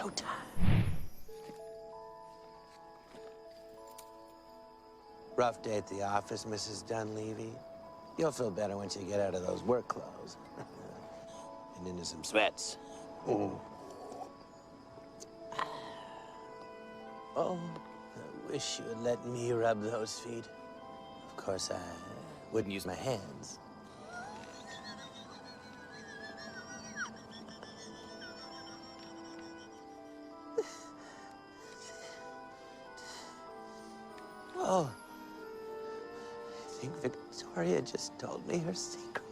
showtime. Rough day at the office, Mrs. Dunleavy. You'll feel better once you get out of those work clothes. And into some sweats. Oh. Oh, I wish you had let me rub those feet. Of course, I wouldn't use my hands. Oh, I think Victoria just told me her secret.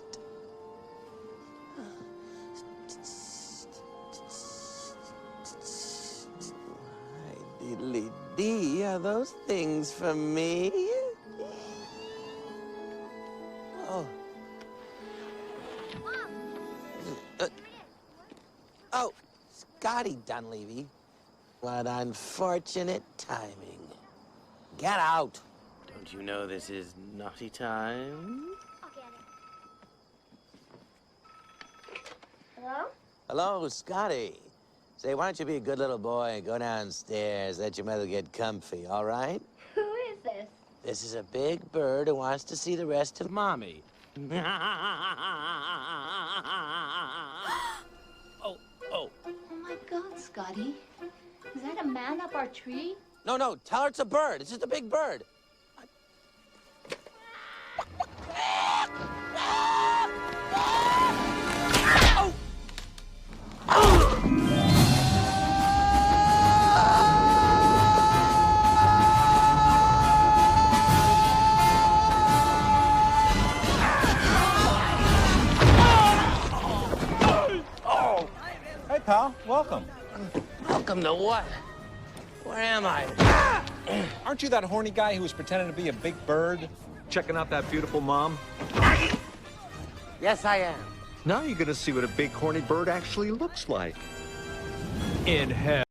Diddly-dee, are those things for me? Oh. Oh, Scotty Dunleavy. What unfortunate timing. Get out. Don't you know this is naughty time? I'll get it. Hello? Hello, Scotty. Say, why don't you be a good little boy and go downstairs, let your mother get comfy, all right? Who is this? This is a big bird who wants to see the rest of Mommy. Oh. Oh my God, Scotty. Is that a man up our tree? No, tell her it's a bird. It's just a big bird. Hey, pal, welcome. Welcome to what? Where am I? Aren't you that horny guy who was pretending to be a big bird? Checking out that beautiful mom? Yes, I am. Now you're gonna see what a big horny bird actually looks like. In hell.